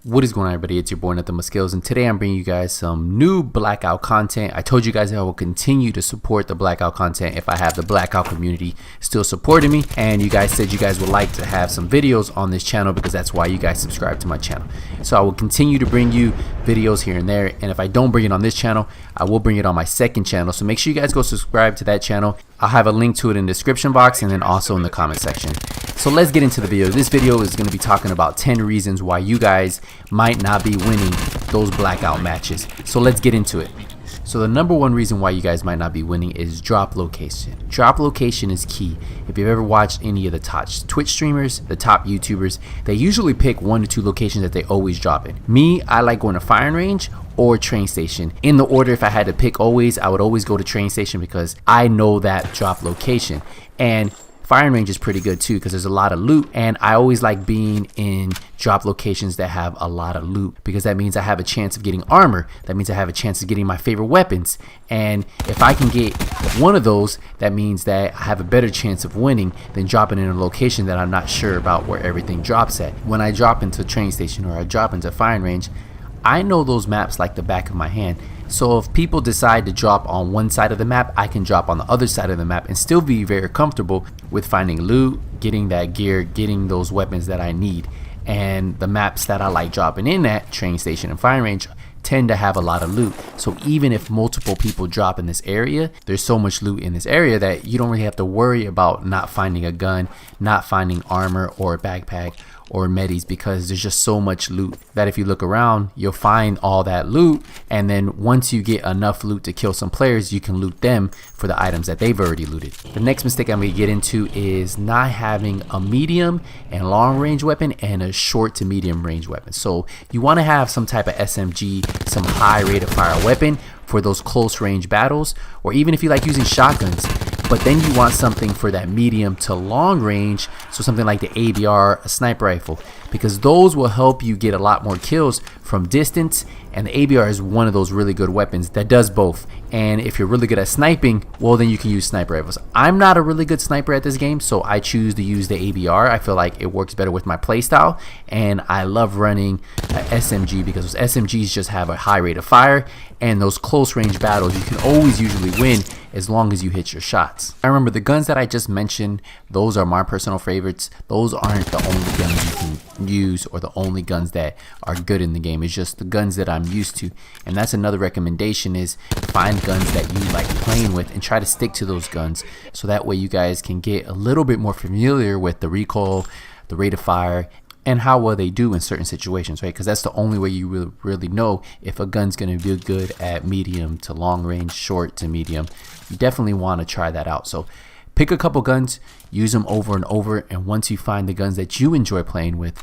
What is going on, everybody? It's your boy Nothing But Skills, and today I'm bringing you guys some new Blackout content. I told you guys that I will continue to support the Blackout content if I have the Blackout community still supporting me, and you guys said you guys would like to have some videos on this channel because that's why you guys subscribe to my channel. So I will continue to bring you videos here and there, and if I don't bring it on this channel, I will bring it on my second channel. So make sure you guys go subscribe to that channel. I'll have a link to it in the description box and then also in the comment section. So let's get into the video. This video is going to be talking about 10 reasons why you guys might not be winning those Blackout matches. So let's get into it. So the number one reason why you guys might not be winning is drop location. Drop location is key. If you've ever watched any of the top Twitch streamers, the top YouTubers, they usually pick 1 to 2 locations that they always drop in. Me, I like going to firing range or train station. In the order, if I had to pick always, I would always go to train station because I know that drop location. And firing range is pretty good too because there's a lot of loot, and I always like being in drop locations that have a lot of loot because that means I have a chance of getting armor. That means I have a chance of getting my favorite weapons, and if I can get one of those, that means that I have a better chance of winning than dropping in a location that I'm not sure about where everything drops at. When I drop into train station or I drop into firing range, I know those maps like the back of my hand. So if people decide to drop on one side of the map, I can drop on the other side of the map and still be very comfortable with finding loot, getting that gear, getting those weapons that I need. And the maps that I like dropping in at, train station and firing range, tend to have a lot of loot. So even if multiple people drop in this area, there's so much loot in this area that you don't really have to worry about not finding a gun, not finding armor or a backpack or medis, because there's just so much loot that if you look around, you'll find all that loot, and then once you get enough loot to kill some players, you can loot them for the items that they've already looted. The next mistake I'm going to get into is not having a medium and long range weapon and a short to medium range weapon. So you want to have some type of SMG, some high rate of fire weapon for those close range battles, or even if you like using shotguns. But then you want something for that medium to long range, so something like the ABR, a sniper rifle, because those will help you get a lot more kills from distance, and the ABR is one of those really good weapons that does both. And if you're really good at sniping, well, then you can use sniper rifles. I'm not a really good sniper at this game, so I choose to use the ABR. I feel like it works better with my playstyle, and I love running SMG because those SMGs just have a high rate of fire, and those close range battles you can always usually win as long as you hit your shots. I remember the guns that I just mentioned, those are my personal favorites. Those aren't the only guns you can use or the only guns that are good in the game. It's just the guns that I'm used to, and that's another recommendation, is find guns that you like playing with and try to stick to those guns, so that way you guys can get a little bit more familiar with the recoil, the rate of fire, and how well they do in certain situations, right? Because that's the only way you really know if a gun's going to be good at medium to long range, short to medium. You definitely want to try that out. So pick a couple guns, use them over and over, and once you find the guns that you enjoy playing with,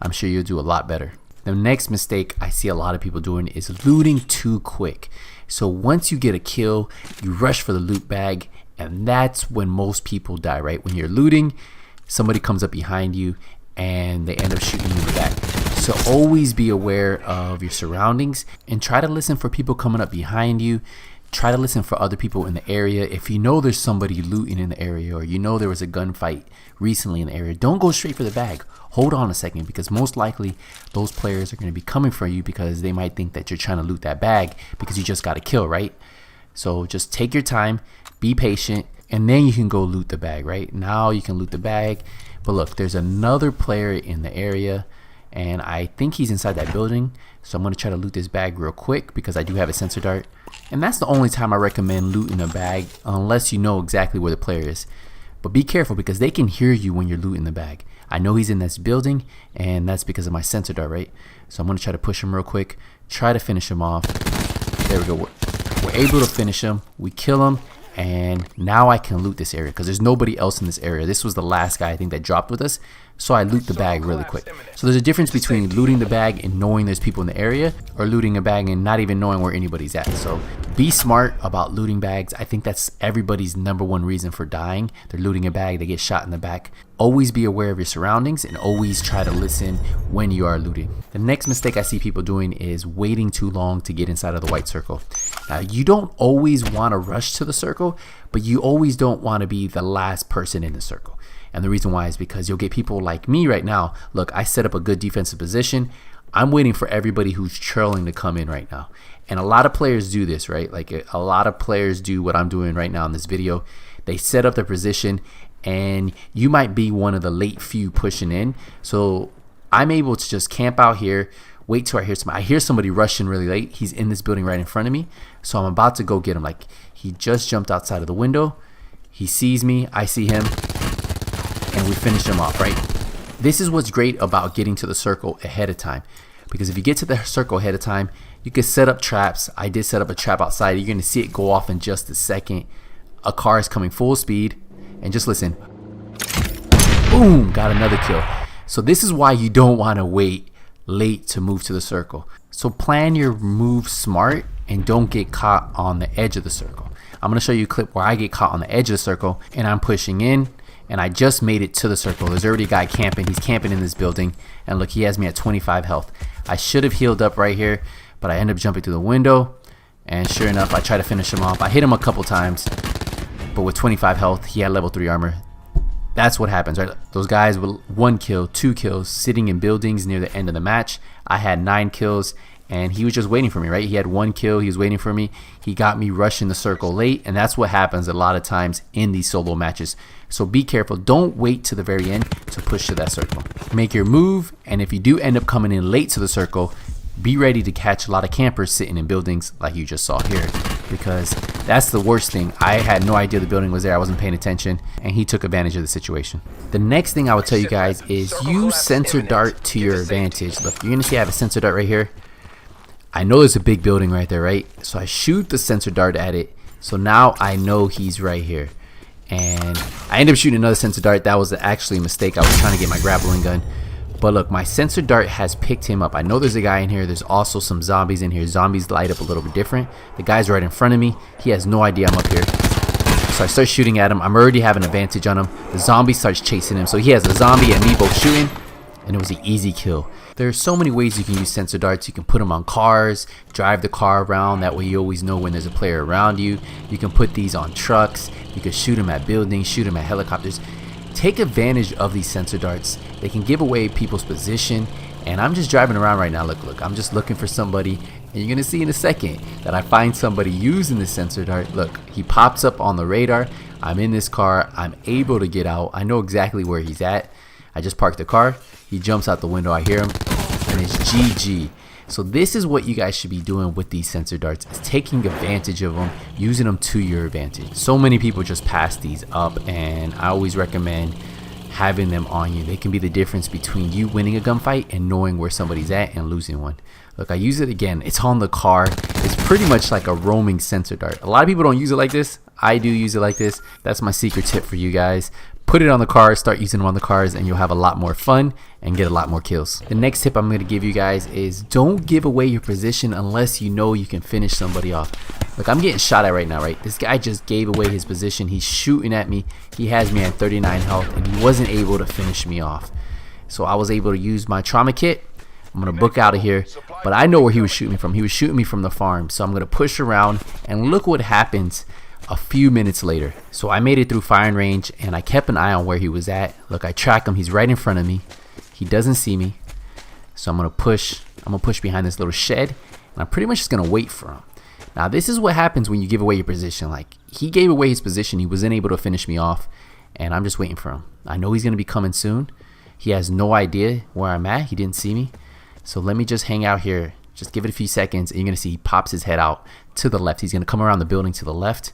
I'm sure you'll do a lot better. The next mistake I see a lot of people doing is looting too quick. So once you get a kill, you rush for the loot bag, and that's when most people die, right? When you're looting, somebody comes up behind you and they end up shooting you in the back. So always be aware of your surroundings and try to listen for people coming up behind you. Try to listen for other people in the area. If you know there's somebody looting in the area, or you know there was a gunfight recently in the area, don't go straight for the bag. Hold on a second, because most likely those players are going to be coming for you because they might think that you're trying to loot that bag because you just got a kill, right? So just take your time, be patient, and then you can go loot the bag, right? Now you can loot the bag. But look, there's another player in the area, and I think he's inside that building. So I'm going to try to loot this bag real quick because I do have a sensor dart. And that's the only time I recommend looting a bag, unless you know exactly where the player is. But be careful because they can hear you when you're looting the bag. I know he's in this building, and that's because of my sensor dart, right? So I'm going to try to push him real quick, try to finish him off. There we go. We're able to finish him. We kill him. And now I can loot this area because there's nobody else in this area. This was the last guy I think that dropped with us, so I loot the bag really quick. So there's a difference between looting the bag and knowing there's people in the area, or looting a bag and not even knowing where anybody's at. So be smart about looting bags. I think that's everybody's number one reason for dying. They're looting a bag, they get shot in the back. Always be aware of your surroundings and always try to listen when you are looting. The next mistake I see people doing is waiting too long to get inside of the white circle. Now, you don't always want to rush to the circle, but you always don't want to be the last person in the circle. And the reason why is because you'll get people like me right now. Look, I set up a good defensive position. I'm waiting for everybody who's trailing to come in right now. And a lot of players do this, right? Like a lot of players do what I'm doing right now in this video. They set up their position, and you might be one of the late few pushing in. So I'm able to just camp out here, wait till I hear somebody rushing really late. He's in this building right in front of me. So I'm about to go get him. Like, he just jumped outside of the window. He sees me, I see him, and we finish him off, right? This is what's great about getting to the circle ahead of time. Because if you get to the circle ahead of time, you can set up traps. I did set up a trap outside. You're going to see it go off in just a second. A car is coming full speed, and just listen. Boom, got another kill. So this is why you don't want to wait late to move to the circle. So plan your move smart and don't get caught on the edge of the circle. I'm going to show you a clip where I get caught on the edge of the circle and I'm pushing in, and I just made it to the circle. There's already a guy camping. He's camping in this building, and look, he has me at 25 health. I should have healed up right here, but I ended up jumping through the window, and sure enough, I try to finish him off. I hit him a couple times, but with 25 health, he had level 3 armor. That's what happens, right? Those guys with 1 kill, 2 kills, sitting in buildings near the end of the match. I had 9 kills, and he was just waiting for me, right? He had 1 kill, he was waiting for me. He got me rushing the circle late, and that's what happens a lot of times in these solo matches. So be careful. Don't wait to the very end to push to that circle. Make your move, and if you do end up coming in late to the circle, be ready to catch a lot of campers sitting in buildings like you just saw here, because that's the worst thing. I had no idea the building was there. I wasn't paying attention, and he took advantage of the situation. The next thing I would tell you guys is use sensor dart to your advantage. Look, you're gonna see I have a sensor dart right here. I know there's a big building right there, right? So I shoot the sensor dart at it. So now I know he's right here. And I ended up shooting another sensor dart. That was actually a mistake. I was trying to get my grappling gun. But look, my sensor dart has picked him up. I know there's a guy in here. There's also some zombies in here. Zombies light up a little bit different. The guy's right in front of me. He has no idea I'm up here. So I start shooting at him. I'm already having an advantage on him. The zombie starts chasing him. So he has a zombie and me both shooting. And it was an easy kill. There's so many ways you can use sensor darts. You can put them on cars, drive the car around. That way you always know when there's a player around you. You can put these on trucks. You can shoot them at buildings, shoot them at helicopters. Take advantage of these sensor darts. They can give away people's position. And I'm just driving around right now. Look, I'm just looking for somebody. And you're going to see in a second that I find somebody using the sensor dart. Look, he pops up on the radar. I'm in this car. I'm able to get out. I know exactly where he's at. I just parked the car. He jumps out the window. I hear him. And it's GG. So this is what you guys should be doing with these sensor darts, is taking advantage of them, using them to your advantage. So many people just pass these up, and I always recommend having them on you. They can be the difference between you winning a gunfight and knowing where somebody's at and losing one. Look, I use it again. It's on the car. It's pretty much like a roaming sensor dart. A lot of people don't use it like this. I do use it like this. That's my secret tip for you guys. Put it on the cars, start using them on the cars, and you'll have a lot more fun and get a lot more kills. The next tip I'm going to give you guys is don't give away your position unless you know you can finish somebody off. Look, I'm getting shot at right now, right? This guy just gave away his position. He's shooting at me. He has me at 39 health, and he wasn't able to finish me off. So I was able to use my trauma kit. I'm going to book out of here, but I know where he was shooting me from. He was shooting me from the farm. So I'm going to push around, and look what happens a few minutes later. So I made it through firing range, and I kept an eye on where he was at. Look, I track him. He's right in front of me. He doesn't see me. So I'm going to push behind this little shed, and I'm pretty much just going to wait for him. Now, this is what happens when you give away your position. Like, he gave away his position. He wasn't able to finish me off, and I'm just waiting for him. I know he's going to be coming soon. He has no idea where I'm at. He didn't see me. So let me just hang out here. Just give it a few seconds, and you're going to see he pops his head out to the left. He's going to come around the building to the left,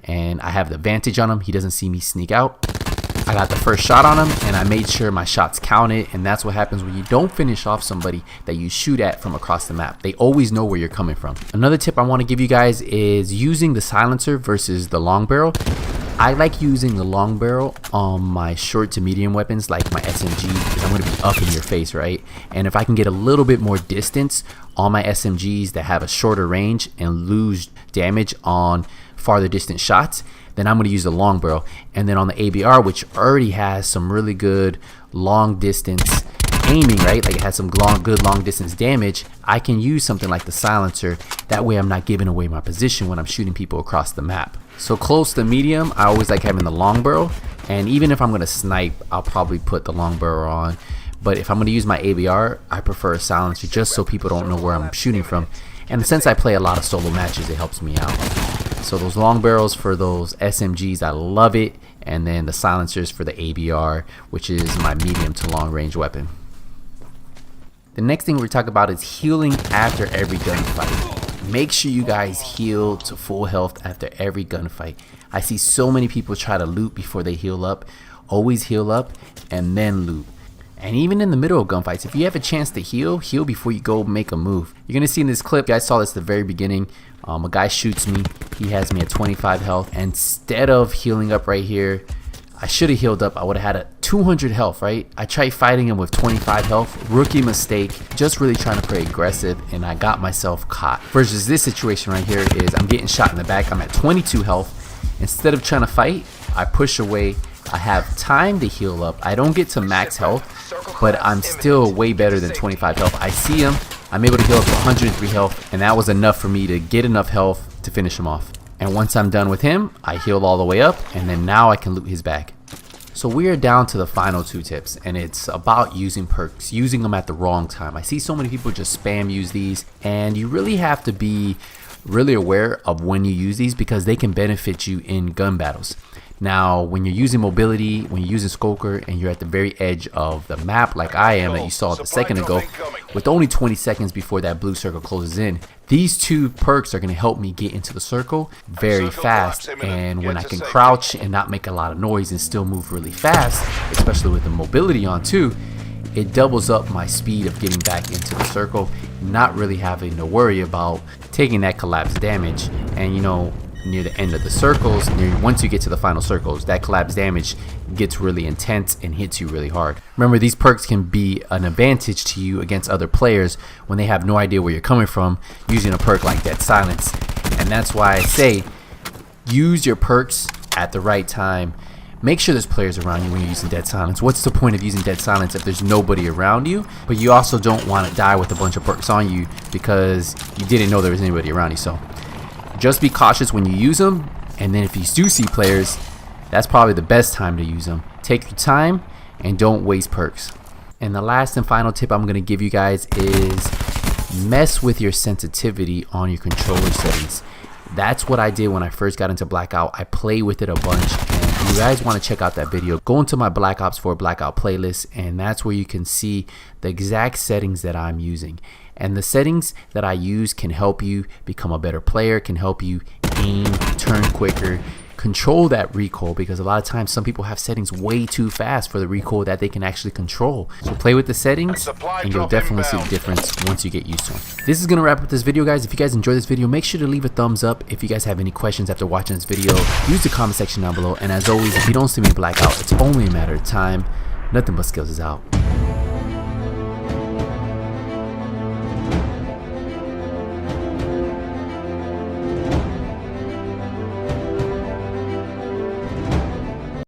and I have the advantage on him. He doesn't see me sneak out. I got the first shot on him, and I made sure my shots counted, and that's what happens when you don't finish off somebody that you shoot at from across the map. They always know where you're coming from. Another tip I want to give you guys is using the silencer versus the long barrel. I like using the long barrel on my short to medium weapons like my SMG, because I'm going to be up in your face, right? And if I can get a little bit more distance on my SMGs that have a shorter range and lose damage on farther distance shots, then I'm going to use the long barrel. And then on the ABR, which already has some really good long distance aiming, right? Like it has some good long distance damage, I can use something like the silencer. That way I'm not giving away my position when I'm shooting people across the map. So close to medium, I always like having the long barrel. And even if I'm going to snipe, I'll probably put the long barrel on. But if I'm going to use my ABR, I prefer a silencer just so people don't know where I'm shooting from. And since I play a lot of solo matches, it helps me out. So those long barrels for those SMGs, I love it. And then the silencers for the ABR, which is my medium to long range weapon. The next thing we're talking about is healing after every gunfight. Make sure you guys heal to full health after every gunfight. I see so many people try to loot before they heal up. Always heal up and then loot. And even in the middle of gunfights, if you have a chance to heal before you go make a move. You're going to see in this clip, you guys saw this at the very beginning. A guy shoots me. He has me at 25 health. Instead of healing up right here, I should have healed up. I would have had a 200 health, right? I tried fighting him with 25 health. Rookie mistake. Just really trying to play aggressive, and I got myself caught. Versus this situation right here is I'm getting shot in the back. I'm at 22 health. Instead of trying to fight, I push away. I have time to heal up. I don't get to max health, but I'm still way better than 25 health. I see him. I'm able to heal up to 103 health, and that was enough for me to get enough health to finish him off. And once I'm done with him, I heal all the way up, and then now I can loot his bag. So we are down to the final 2 tips, and it's about using perks, using them at the wrong time. I see so many people just spam use these, and you really have to be really aware of when you use these because they can benefit you in gun battles. Now, when you're using mobility, when you're using Skulker, and you're at the very edge of the map like I am that you saw a second ago, with only 20 seconds before that blue circle closes in, these 2 perks are going to help me get into the circle very fast. And when I can crouch and not make a lot of noise and still move really fast, especially with the mobility on too, it doubles up my speed of getting back into the circle, not really having to worry about taking that collapse damage. And you know, near the end of the circles, once you get to the final circles, that collapse damage gets really intense and hits you really hard. Remember, these perks can be an advantage to you against other players when they have no idea where you're coming from using a perk like Dead Silence. And that's why I say use your perks at the right time. Make sure there's players around you when you're using Dead Silence. What's the point of using Dead Silence if there's nobody around you? But you also don't want to die with a bunch of perks on you because you didn't know there was anybody around you. So just be cautious when you use them, and then if you do see players, that's probably the best time to use them. Take your time and don't waste perks. And the last and final tip I'm going to give you guys is mess with your sensitivity on your controller settings. That's what I did when I first got into Blackout. I played with it a bunch, and if you guys want to check out that video, go into my Black Ops 4 Blackout playlist, and that's where you can see the exact settings that I'm using. And the settings that I use can help you become a better player, can help you aim, turn quicker, control that recoil, because a lot of times some people have settings way too fast for the recoil that they can actually control. So play with the settings and you'll definitely see the difference once you get used to them. This is going to wrap up this video, guys. If you guys enjoyed this video, make sure to leave a thumbs up. If you guys have any questions after watching this video, use the comment section down below. And as always, if you don't see me in Blackout, it's only a matter of time. Nothing but skills is out.